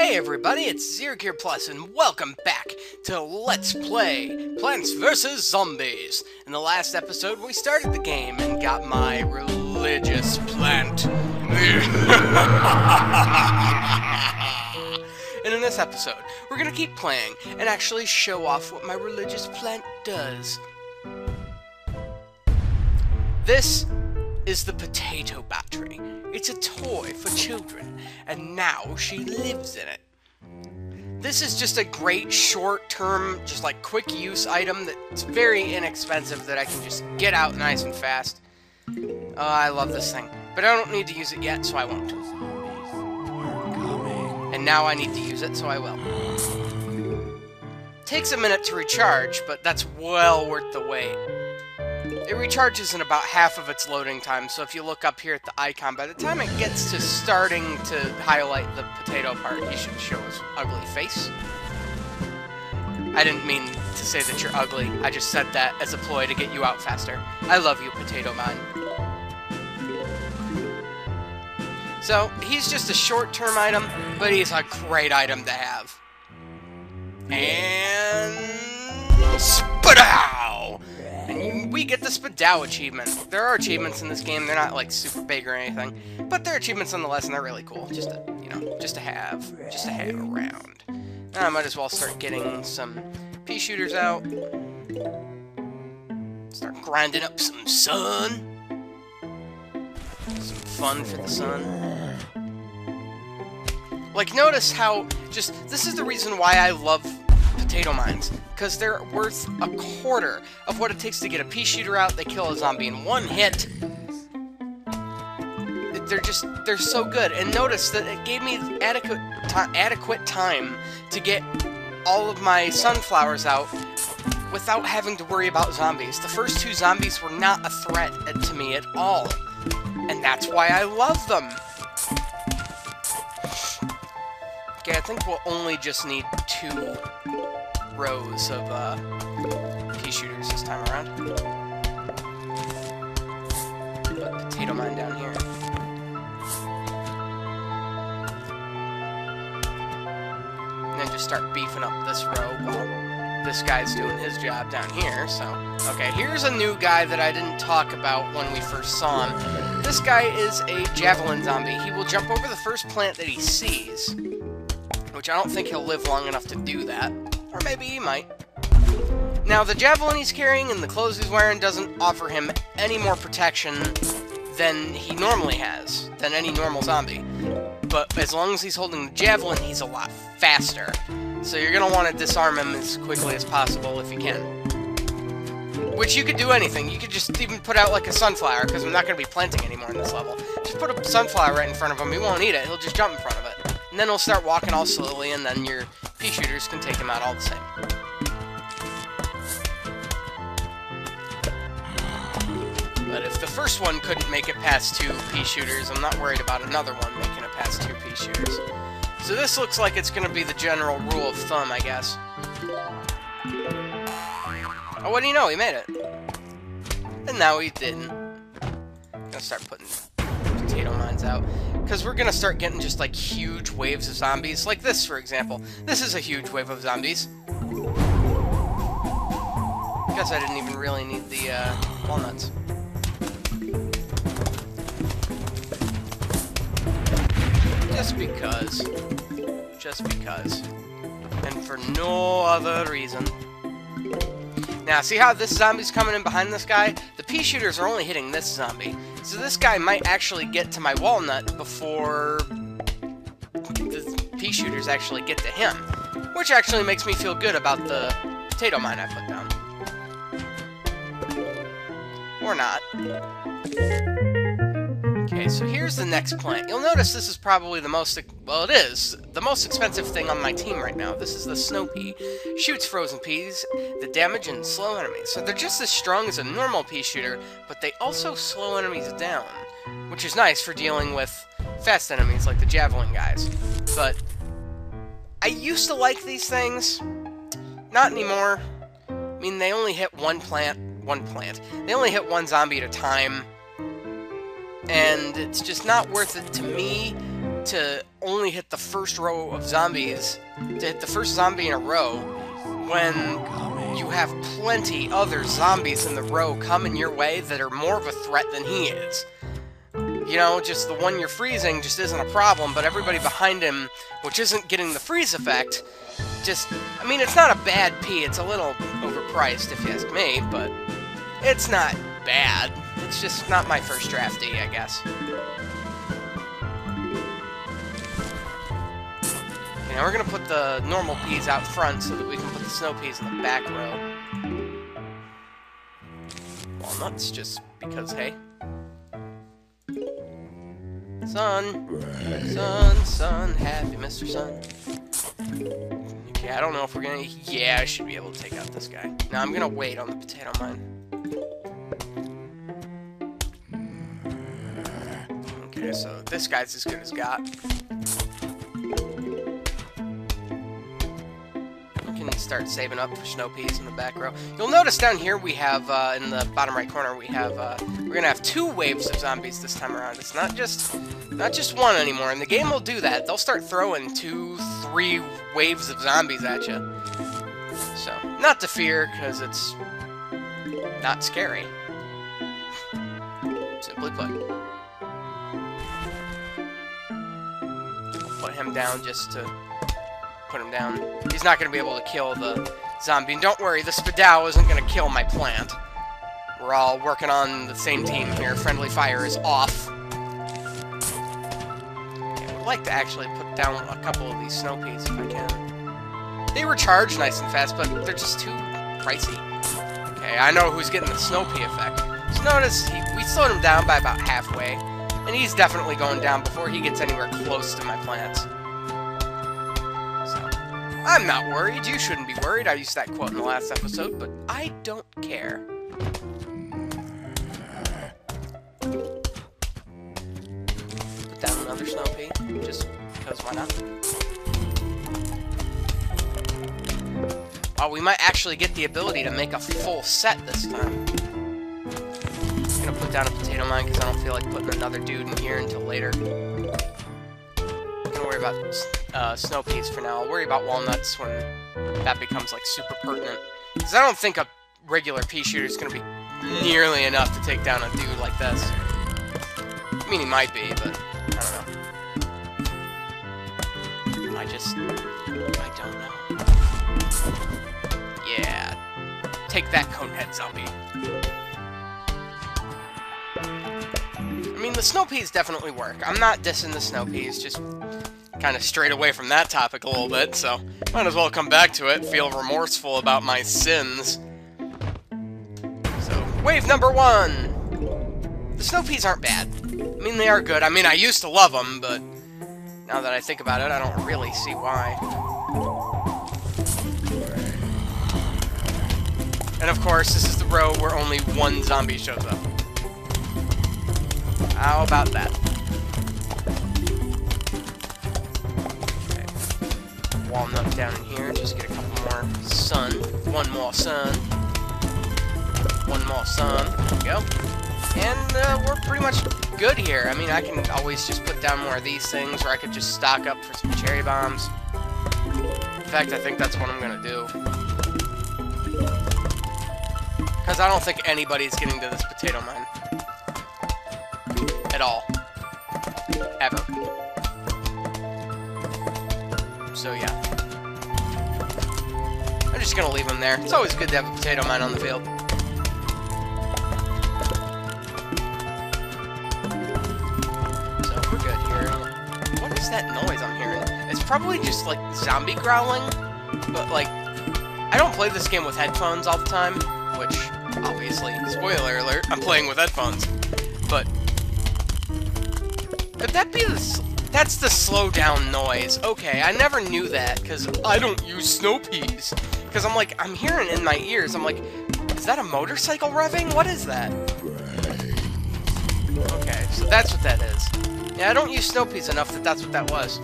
Hey everybody, it's ZeroGear Plus, and welcome back to Let's Play Plants vs. Zombies. In the last episode, we started the game and got my religious plant. And in this episode, we're gonna keep playing and actually show off what my religious plant does. This is the potato battery. It's a toy for children, and now she lives in it. This is just a great short-term, just like quick-use item that's very inexpensive that I can just get out nice and fast. Oh, I love this thing. But I don't need to use it yet, so I won't. And now I need to use it, so I will. Takes a minute to recharge, but that's well worth the wait. It recharges in about half of its loading time, so if you look up here at the icon, by the time it gets to starting to highlight the potato part, you should show his ugly face. I didn't mean to say that you're ugly, I just said that as a ploy to get you out faster. I love you, Potato Man. So, he's just a short-term item, but he's a great item to have. And... Spadow! And we get the Spadow achievement. There are achievements in this game, they're not like super big or anything, but they're achievements nonetheless, and they're really cool. Just to, you know, just to have around. Now I might as well start getting some pea shooters out. Start grinding up some sun. Some fun for the sun. Like, notice how this is the reason why I love potato mines, because they're worth a quarter of what it takes to get a pea shooter out. They kill a zombie in one hit. They're so good. And notice that it gave me adequate time to get all of my sunflowers out without having to worry about zombies. The first two zombies were not a threat to me at all, and that's why I love them. Okay, I think we'll only just need 2 rows of pea shooters this time around. Put potato mine down here. And then just start beefing up this row while this guy's doing his job down here. So, okay, here's a new guy that I didn't talk about when we first saw him. This guy is a javelin zombie. He will jump over the first plant that he sees, which I don't think he'll live long enough to do that. Or maybe he might. Now, the javelin he's carrying and the clothes he's wearing doesn't offer him any more protection than he normally has, than any normal zombie. But as long as he's holding the javelin, he's a lot faster. So you're going to want to disarm him as quickly as possible if you can. Which you could do anything. You could just even put out like a sunflower, because I'm not going to be planting anymore in this level. Just put a sunflower right in front of him. He won't eat it. He'll just jump in front of it. And then he'll start walking all slowly, and then your pea shooters can take him out all the same. But if the first one couldn't make it past 2 pea shooters, I'm not worried about another one making it past 2 pea shooters. So this looks like it's going to be the general rule of thumb, I guess. Oh, what do you know? He made it. And now he didn't. I'm going to start putting potato mines out, because we're gonna start getting just like huge waves of zombies, like this, for example. This is a huge wave of zombies. Guess I didn't even really need the walnuts. Just because, and for no other reason. Now, see how this zombie's coming in behind this guy? The pea shooters are only hitting this zombie. So this guy might actually get to my walnut before the pea shooters actually get to him. Which actually makes me feel good about the potato mine I put down. Or not. Okay, so here's the next plant. You'll notice this is probably the most, well, it is the most expensive thing on my team right now. This is the snow pea. Shoots frozen peas that damage and slow enemies. So they're just as strong as a normal pea shooter, but they also slow enemies down, which is nice for dealing with fast enemies like the javelin guys. But I used to like these things. Not anymore. I mean, they only hit one plant. They only hit one zombie at a time. And it's just not worth it to me to only hit the first row of zombies, to hit the first zombie in a row, when you have plenty other zombies in the row coming your way that are more of a threat than he is. You know, just the one you're freezing just isn't a problem, but everybody behind him, which isn't getting the freeze effect, just, I mean, it's not a bad P, it's a little overpriced if you ask me, but it's not bad. It's just not my first draft D, I guess. Okay, now we're gonna put the normal peas out front so that we can put the snow peas in the back row. Walnuts, just because, hey. Sun, happy Mr. Sun. Okay, I don't know if we're gonna... Yeah, I should be able to take out this guy. Now I'm gonna wait on the potato mine. Okay, so this guy's as good as got. We can start saving up for snow peas in the back row. You'll notice down here we have, in the bottom right corner, we have, we're gonna have 2 waves of zombies this time around. It's not just one anymore, and the game will do that. They'll start throwing 2, 3 waves of zombies at you. So, not to fear, because it's not scary. Simply put. Put him down just to put him down. He's not going to be able to kill the zombie. And don't worry, the Spadao isn't going to kill my plant. We're all working on the same team here. Friendly fire is off. I'd like to actually put down a couple of these snow peas if I can. They recharge nice and fast, but they're just too pricey. Okay, I know who's getting the snow pea effect. So notice, we slowed him down by about halfway, and he's definitely going down before he gets anywhere close to my plants. So, I'm not worried. You shouldn't be worried. I used that quote in the last episode, but I don't care. Down another snow pea, just because why not? Oh, we might actually get the ability to make a full set this time. I'm gonna put down a potato mine because I don't feel like putting another dude in here until later. I'm gonna worry about snow peas for now. I'll worry about walnuts when that becomes like super pertinent. Because I don't think a regular pea shooter is gonna be nearly enough to take down a dude like this. I mean, he might be, but I don't know. I don't know. Yeah. Take that, Conehead zombie. I mean, the snow peas definitely work. I'm not dissing the snow peas, just kind of strayed away from that topic a little bit, so might as well come back to it, feel remorseful about my sins. So, wave number 1! The snow peas aren't bad. I mean, they are good. I mean, I used to love them, but now that I think about it, I don't really see why. And of course, this is the row where only 1 zombie shows up. How about that? Okay. Walnut down in here, just get a couple more sun. 1 more sun. 1 more sun. There we go. And we're pretty much good here. I mean, I can always just put down more of these things, or I could just stock up for some cherry bombs. In fact, I think that's what I'm gonna do. Because I don't think anybody's getting to this potato mine. At all. Ever. So, yeah. I'm just gonna leave him there. It's always good to have a potato mine on the field. What is that noise I'm hearing? It's probably just, like, zombie growling, but, like, I don't play this game with headphones all the time, which, obviously, spoiler alert, I'm playing with headphones, but could that be that's the slow down noise? Okay, I never knew that, because I don't use snow peas, because I'm like, I'm hearing in my ears, I'm like, is that a motorcycle revving? What is that? Okay, so that's what that is. Yeah, I don't use snow peas enough that that's what that was.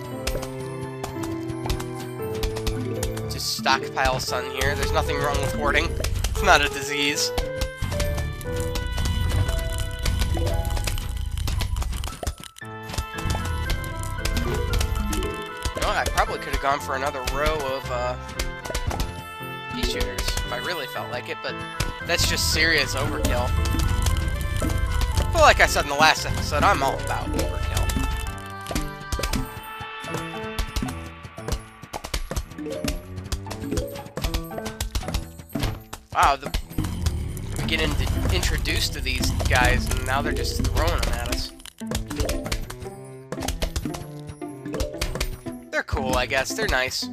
Just stockpile sun here. There's nothing wrong with hoarding. It's not a disease. probably could have gone for another row of pea shooters if I really felt like it, but that's just serious overkill. But like I said in the last episode, I'm all about overkill. Wow, we get introduced to these guys, and now they're just throwing them at us. They're cool, I guess. They're nice.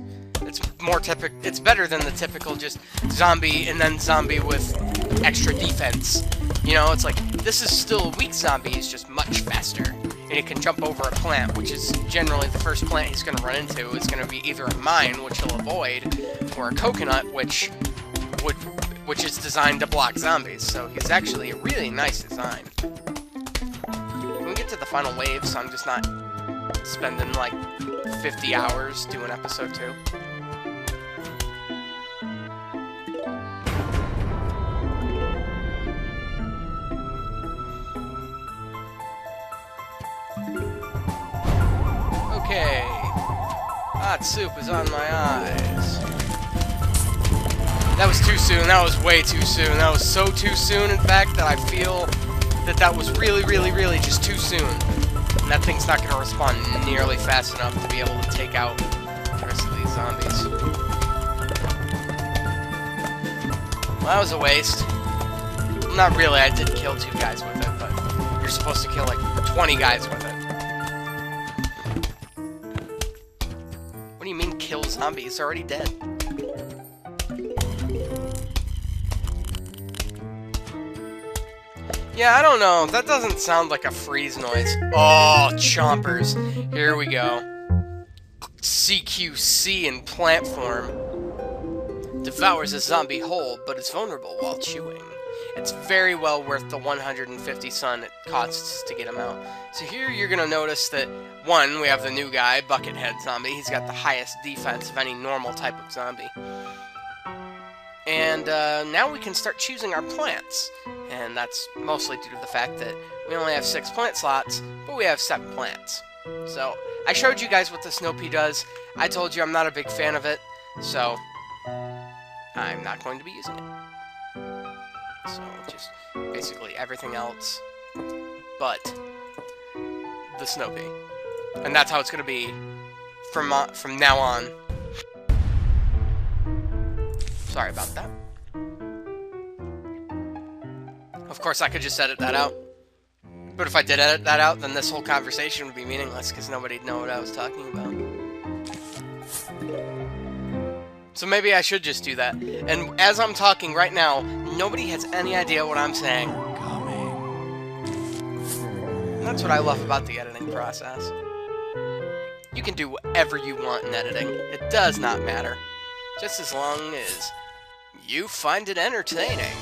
It's more typical. It's better than the typical just zombie and then zombie with extra defense. You know, it's like, this is still a weak zombie, he's just much faster. And he can jump over a plant, which is generally the first plant he's going to run into is going to be either a mine, which he'll avoid, or a coconut, which is designed to block zombies. So he's actually a really nice design. When we get to the final wave, so I'm just not spending like 50 hours doing episode 2. Okay. Hot soup is on my eyes. That was too soon. That was way too soon. That was so too soon, in fact, that I feel that was really, really, really just too soon. And that thing's not going to respond nearly fast enough to be able to take out the rest of these zombies. Well, that was a waste. Not really, I did kill 2 guys with it, but you're supposed to kill like 20 guys with it. What do you mean kill zombies? It's already dead. Yeah, I don't know. That doesn't sound like a freeze noise. Oh, chompers. Here we go. CQC in plant form. Devours a zombie whole, but is vulnerable while chewing. It's very well worth the 150 sun it costs to get him out. So here you're going to notice that, one, we have the new guy, Buckethead zombie. He's got the highest defense of any normal type of zombie. And now we can start choosing our plants. And that's mostly due to the fact that we only have 6 plant slots, but we have 7 plants. So, I showed you guys what the snow pea does. I told you I'm not a big fan of it, so I'm not going to be using it. So, just basically everything else but the snow pea. And that's how it's going to be from now on. Sorry about that. Of course, I could just edit that out. But if I did edit that out, then this whole conversation would be meaningless, because nobody'd know what I was talking about. So maybe I should just do that. And as I'm talking right now, nobody has any idea what I'm saying. And that's what I love about the editing process. You can do whatever you want in editing. It does not matter. Just as long as you find it entertaining.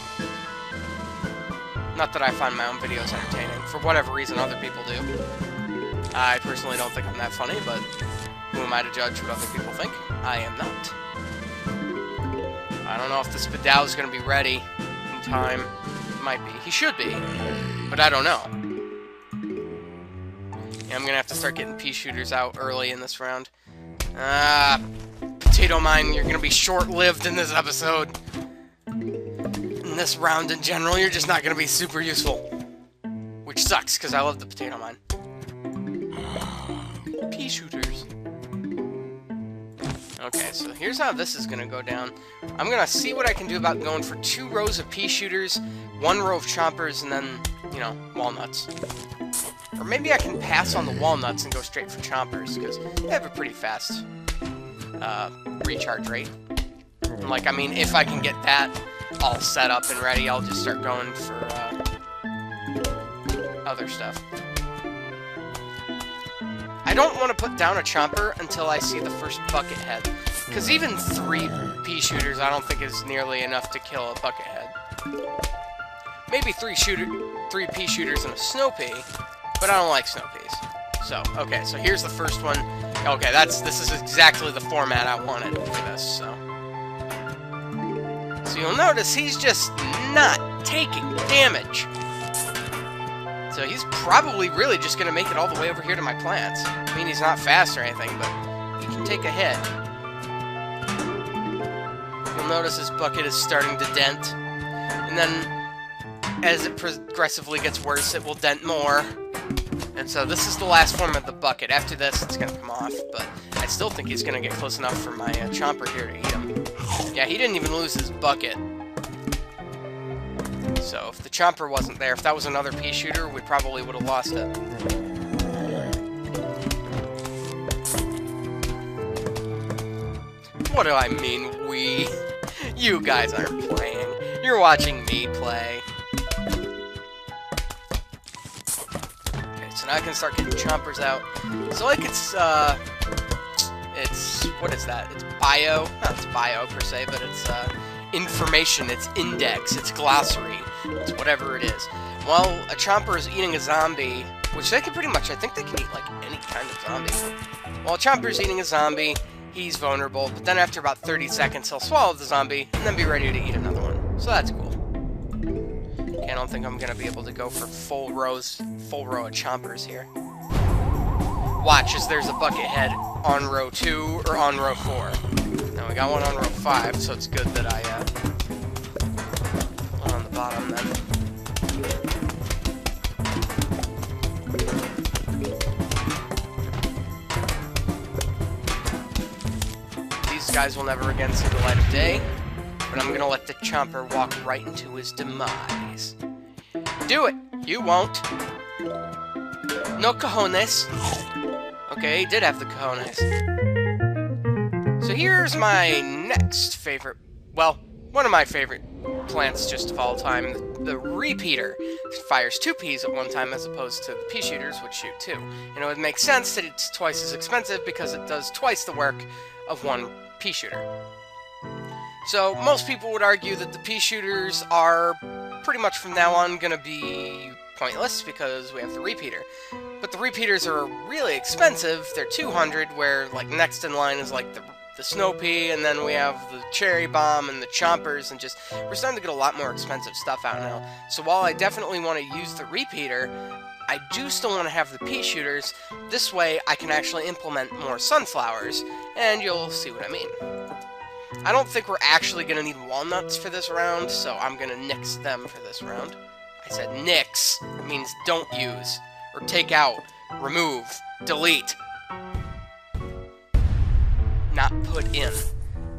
Not that I find my own videos entertaining. For whatever reason, other people do. I personally don't think I'm that funny, but who am I to judge what other people think? I am not. I don't know if the Spadao is going to be ready in time. Might be. He should be. But I don't know. Yeah, I'm going to have to start getting pea shooters out early in this round. Potato mine, you're going to be short-lived in this episode. In this round in general, you're just not going to be super useful. Which sucks, because I love the potato mine. Pea shooters. Okay, so here's how this is going to go down. I'm going to see what I can do about going for 2 rows of pea shooters, 1 row of chompers, and then, you know, walnuts. Or maybe I can pass on the walnuts and go straight for chompers, because they have a pretty fast recharge rate. Like, I mean, if I can get that all set up and ready, I'll just start going for other stuff. I don't want to put down a chomper until I see the first Buckethead, because even 3 pea shooters I don't think is nearly enough to kill a Buckethead. Maybe 3 pea shooters and a snow pea, but I don't like snow peas. So, okay, so here's the first one. Okay, this is exactly the format I wanted for this, so. So you'll notice he's just not taking damage. So he's probably really just going to make it all the way over here to my plants. I mean, he's not fast or anything, but he can take a hit, you'll notice his bucket is starting to dent. And then, as it progressively gets worse, it will dent more. And so this is the last form of the bucket. After this, it's going to come off, but I still think he's going to get close enough for my chomper here to eat him. Yeah, he didn't even lose his bucket. So if the chomper wasn't there, if that was another pea shooter, we probably would have lost it. What do I mean, we? You guys aren't playing. You're watching me play. So now I can start getting chompers out. So like it's what is that? It's bio. Not it's bio per se, but it's information, it's index, it's glossary, it's whatever it is. While a chomper is eating a zombie, which they can pretty much, I think they can eat like any kind of zombie. While a chomper is eating a zombie, he's vulnerable, but then after about 30 seconds he'll swallow the zombie and then be ready to eat another one. So that's cool. I don't think I'm going to be able to go for full row of chompers here. Watch as there's a Buckethead on row 2 or on row 4. Now we got one on row 5, so it's good that I put one on the bottom then. These guys will never again see the light of day. But I'm gonna let the chomper walk right into his demise. Do it! You won't! No cojones! Okay, he did have the cojones. So here's my next favorite, well, one of my favorite plants just of all time, the repeater. It fires 2 peas at one time as opposed to the pea shooters, which shoot 2. You know, it makes sense that it's twice as expensive because it does twice the work of one pea shooter. So, most people would argue that the pea shooters are pretty much from now on going to be pointless because we have the repeater. But the repeaters are really expensive. They're 200, where like next in line is like the snow pea, and then we have the cherry bomb and the chompers, and just we're starting to get a lot more expensive stuff out now. So while I definitely want to use the repeater, I do still want to have the pea shooters. This way I can actually implement more sunflowers, and you'll see what I mean. I don't think we're actually going to need walnuts for this round, so I'm going to nix them for this round. I said nix. It means don't use, or take out, remove, delete. Not put in.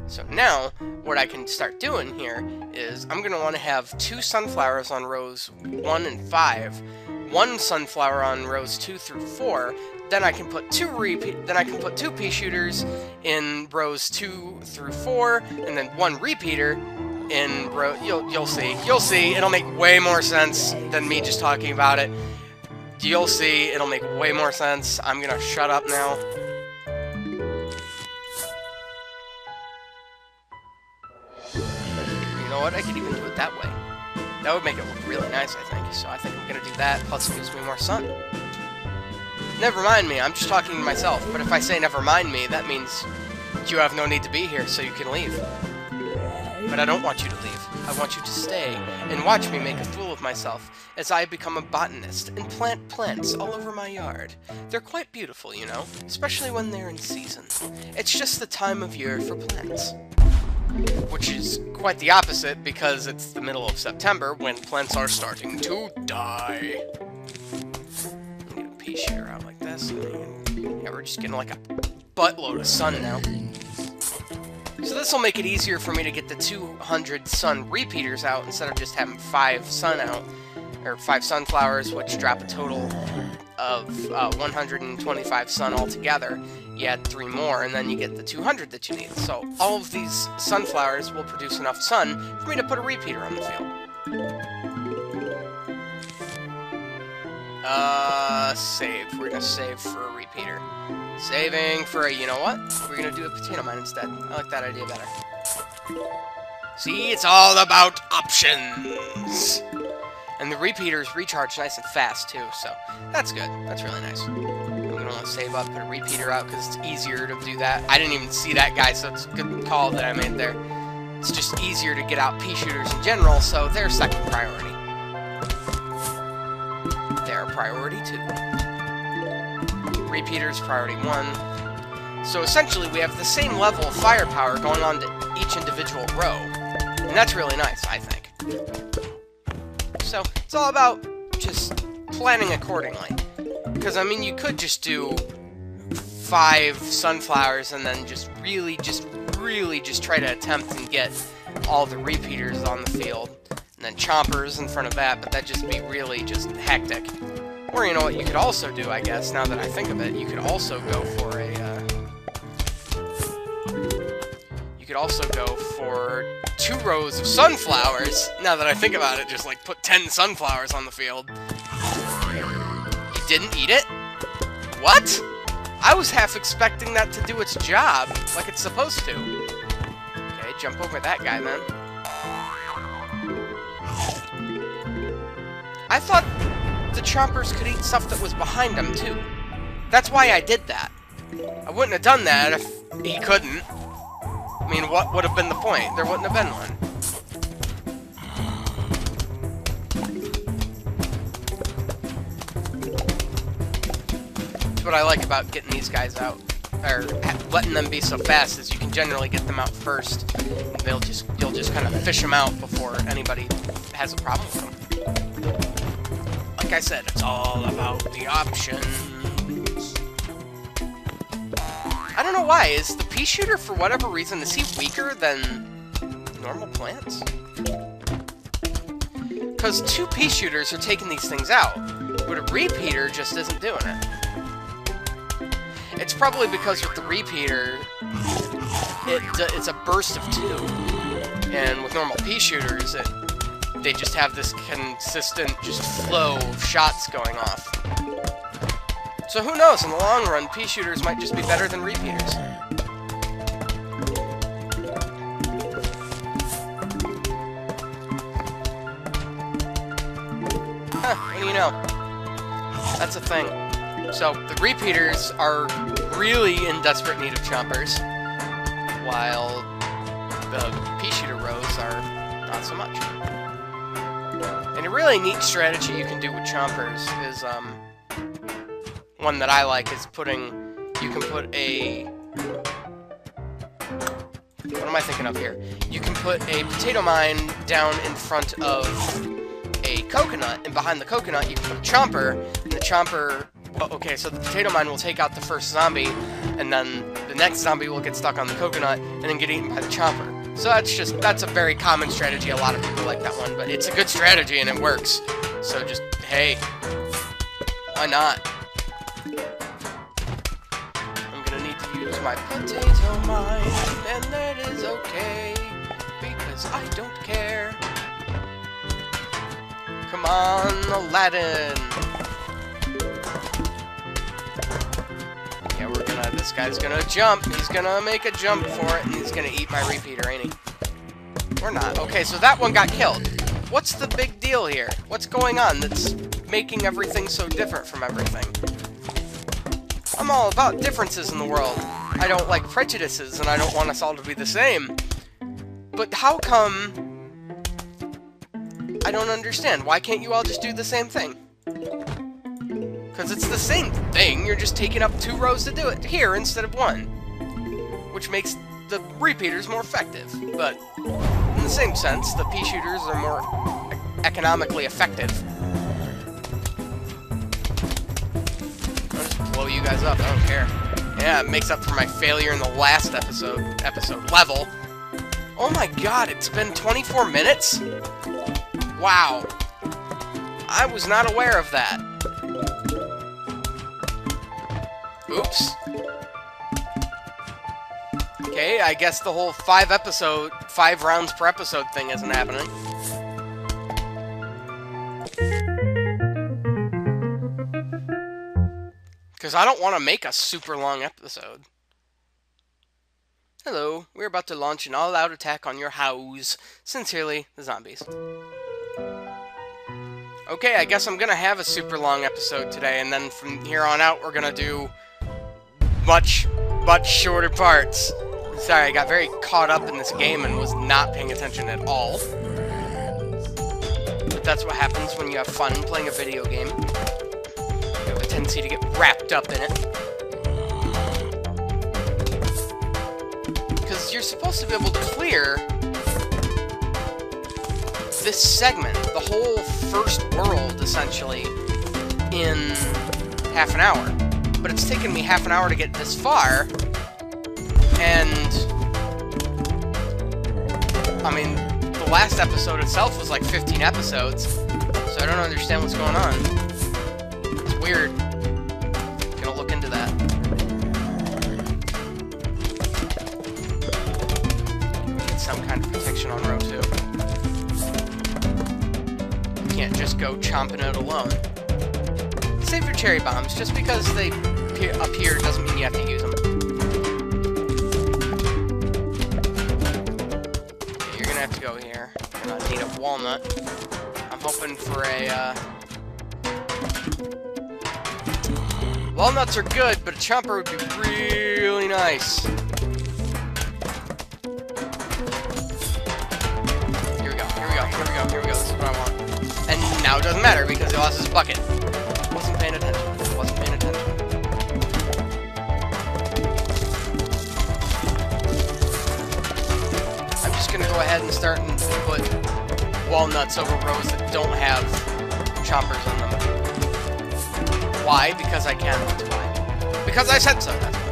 So now, what I can start doing here is I'm going to want to have 2 sunflowers on rows 1 and 5, 1 sunflower on rows 2 through 4, then I can put 2 pea shooters in rows 2 through 4, and then 1 repeater in row. You'll see. It'll make way more sense than me just talking about it. You'll see. It'll make way more sense. I'm gonna shut up now. You know what? I could even do it that way. That would make it look really nice, I think. So I think I'm gonna do that. Plus, it gives me more sun. Never mind me, I'm just talking to myself, but if I say never mind me, that means you have no need to be here, so you can leave. But I don't want you to leave. I want you to stay and watch me make a fool of myself as I become a botanist and plant plants all over my yard. They're quite beautiful, you know, especially when they're in season. It's just the time of year for plants. Which is quite the opposite because it's the middle of September when plants are starting to die. Pea shooter out like this. Yeah, we're just getting like a buttload of sun now. So this will make it easier for me to get the 200 sun repeaters out instead of just having 5 sun out, or 5 sunflowers, which drop a total of 125 sun altogether. You add 3 more, and then you get the 200 that you need. So all of these sunflowers will produce enough sun for me to put a repeater on the field. Save. We're gonna save for a repeater. Saving for a, you know what? We're gonna do a potato mine instead. I like that idea better. See, it's all about options! And the repeaters recharge nice and fast, too, so that's good. That's really nice. I'm gonna want to save up, put a repeater out, because it's easier to do that. I didn't even see that guy, so it's a good call that I made there. It's just easier to get out pea shooters in general, so they're second priority. They're priority 2. Repeaters, priority 1. So essentially, we have the same level of firepower going on to each individual row. And that's really nice, I think. So, it's all about just planning accordingly. Because, I mean, you could just do 5 sunflowers and then just really try to attempt and get all the repeaters on the field. And then chompers in front of that, but that'd just be really just hectic. Or, you know what you could also do, I guess, now that I think of it, you could also go for a, you could also go for 2 rows of sunflowers. Now that I think about it, just, like, put 10 sunflowers on the field. You didn't eat it? What? I was half expecting that to do its job, like it's supposed to. Okay, jump over that guy, then. I thought the chompers could eat stuff that was behind them, too. That's why I did that. I wouldn't have done that if he couldn't. I mean, what would have been the point? There wouldn't have been one. That's what I like about getting these guys out, or letting them be so fast, is you can generally get them out first. And you'll just kind of fish them out before anybody has a problem with them. Like I said, it's all about the options. I don't know why. Is the pea shooter, for whatever reason, is he weaker than normal plants? Because 2 pea shooters are taking these things out, but a repeater just isn't doing it. It's probably because with the repeater, it's a burst of 2, and with normal pea shooters, they just have this consistent just flow of shots going off. So who knows, in the long run, pea shooters might just be better than repeaters. Huh, what do you know? That's a thing. So, the repeaters are really in desperate need of chompers, while the pea shooter rows are not so much. And a really neat strategy you can do with chompers is, one that I like is you can put a... What am I thinking of here? You can put a potato mine down in front of a coconut, and behind the coconut you can put a chomper, and the chomper... Okay, so the potato mine will take out the first zombie, and then the next zombie will get stuck on the coconut, and then get eaten by the chomper. So that's a very common strategy. A lot of people like that one, but it's a good strategy, and it works. So just, hey, why not? I'm gonna need to use my potato mine, and that is okay, because I don't care. Come on, Aladdin! Yeah, this guy's gonna jump. He's gonna make a jump for it, and he's gonna eat my repeater, ain't he? Or not. Okay, so that one got killed. What's the big deal here? What's going on that's making everything so different from everything? I'm all about differences in the world. I don't like prejudices, and I don't want us all to be the same. But how come... I don't understand. Why can't you all just do the same thing? Because it's the same thing, you're just taking up 2 rows to do it here instead of 1. Which makes the repeaters more effective. But in the same sense, the pea shooters are more economically effective. I'll just blow you guys up, I don't care. Yeah, it makes up for my failure in the last episode level. Oh my god, it's been 24 minutes? Wow. I was not aware of that. Oops. Okay, I guess the whole 5 rounds per episode thing isn't happening. Because I don't want to make a super long episode. Hello, we're about to launch an all-out attack on your house. Sincerely, the zombies. Okay, I guess I'm gonna have a super long episode today, and then from here on out, we're gonna do much shorter parts. Sorry, I got very caught up in this game and was not paying attention at all. But that's what happens when you have fun playing a video game. You have a tendency to get wrapped up in it. is you're supposed to be able to clear this segment, the whole first world, essentially, in half an hour. But it's taken me half an hour to get this far, and I mean, the last episode itself was like 15 episodes, so I don't understand what's going on. It's weird. Gonna look into that. We need some kind of protection on row 2. Can't just go chomping it alone. Save your cherry bombs. Just because they appear doesn't mean you have to use them. Okay, you're gonna have to go here. You're gonna need a walnut. I'm hoping for a, walnuts are good, but a chomper would be really nice. Here we go, here we go, here we go, here we go. This is what I want. And now it doesn't matter because he lost his bucket. Wasn't paying attention. Wasn't paying attention. I'm just gonna go ahead and start and put walnuts over rows that don't have chompers in them. Why? Because I can. That's why. Because I said so. That's why.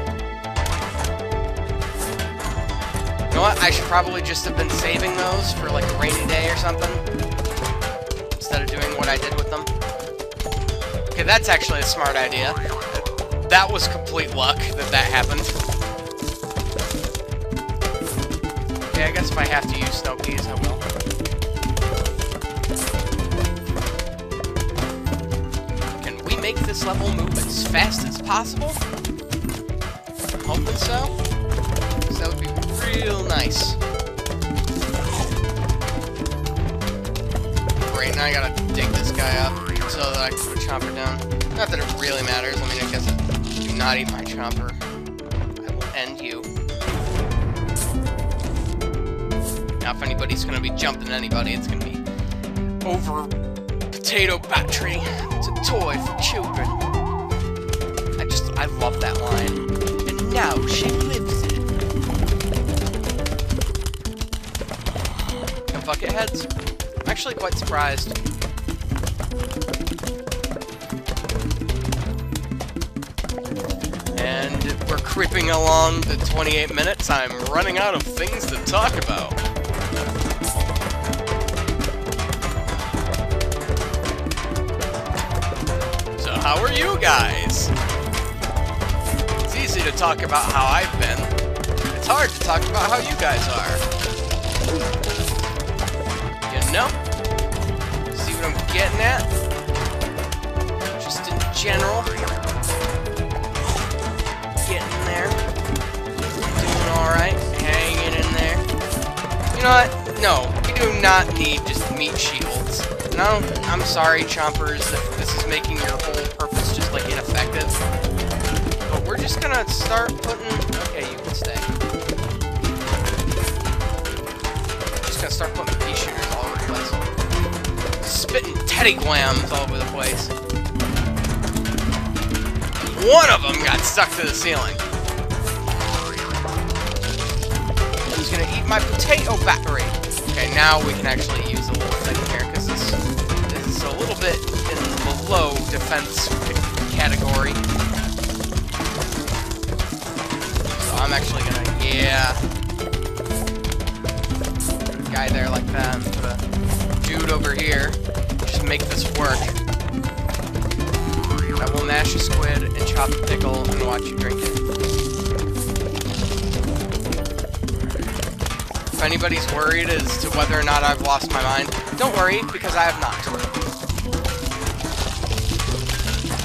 You know what? I should probably just have been saving those for like a rainy day or something, instead of doing what I did with them. Okay, that's actually a smart idea. That was complete luck that that happened. Okay, I guess if I have to use snow peas, I will. Can we make this level move as fast as possible? I'm hoping so. So that would be real nice. Great, now I gotta dig this guy up so that I can put a chomper down. Not that it really matters. I mean, I guess do not eat my chomper. I will end you. Now, if anybody's gonna be jumping anybody, it's gonna be over potato battery. It's a toy for children. I love that line. And now she lives it. And Bucketheads? I'm actually quite surprised. And we're creeping along the 28 minutes. I'm running out of things to talk about. So how are you guys? It's easy to talk about how I've been. It's hard to talk about how you guys are. You know? See what I'm getting at? Just in general. Getting there. Doing alright. Hanging in there. You know what? No, you do not need just meat shields. And I'm sorry, chompers, if this is making your whole purpose just, like, ineffective. But we're just gonna start putting... Okay, you can stay. Just gonna start putting pea shooters all over the place. Spitting teddy glams all over the place. One of them got stuck to the ceiling. He's gonna eat my potato battery. Okay, now we can actually use a little thing here, because this is a little bit in the low defense category. So I'm actually gonna, yeah. Put a guy there like that, and put a dude over here. Just make this work. I will mash a squid and chop a pickle and watch you drink it. If anybody's worried as to whether or not I've lost my mind, don't worry, because I have not.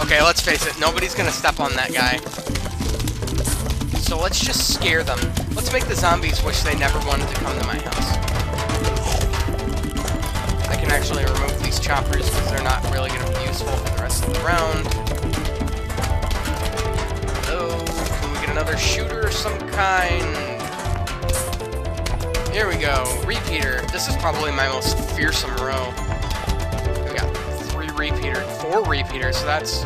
Okay, let's face it, nobody's gonna step on that guy. So let's just scare them. Let's make the zombies wish they never wanted to come to my house. I can actually remove these choppers because they're not really gonna be useful for the rest of the round. Can we get another shooter of some kind? Here we go. Repeater. This is probably my most fearsome row. We got 4 repeaters, so that's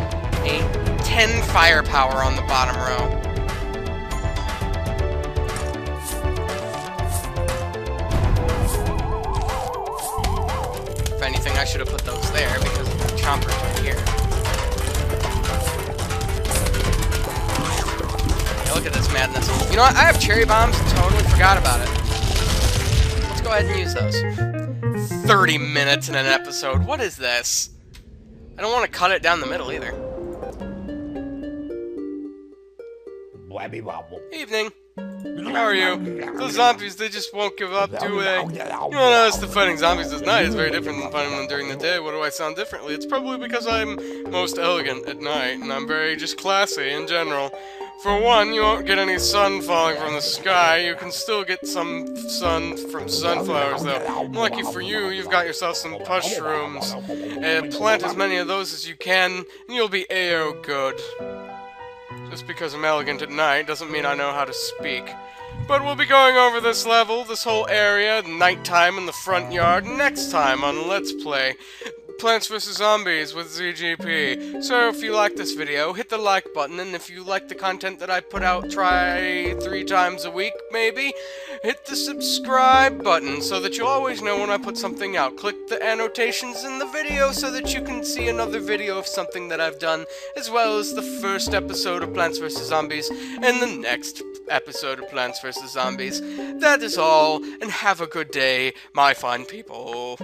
10 firepower on the bottom row. should have put those there because the chomper's right here. Yeah, look at this madness. You know what? I have cherry bombs. Totally forgot about it. Let's go ahead and use those. 30 minutes in an episode. What is this? I don't want to cut it down the middle either. Evening. How are you? Those zombies, they just won't give up, do they? You don't notice the fighting zombies at night is very different than fighting them during the day. What do I sound differently? It's probably because I'm most elegant at night, and I'm very just classy in general. For one, you won't get any sun falling from the sky. You can still get some sun from sunflowers, though. Lucky for you, you've got yourself some mushrooms. Plant as many of those as you can, and you'll be A-O good. Just because I'm elegant at night doesn't mean I know how to speak. But we'll be going over this level, this whole area, nighttime in the front yard, next time on Let's Play Plants vs. Zombies with ZGP. So if you like this video, hit the like button, and if you like the content that I put out, try 3 times a week, maybe, hit the subscribe button so that you'll always know when I put something out. Click the annotations in the video so that you can see another video of something that I've done, as well as the first episode of Plants vs. Zombies, and the next episode of Plants vs. Zombies. That is all, and have a good day, my fine people.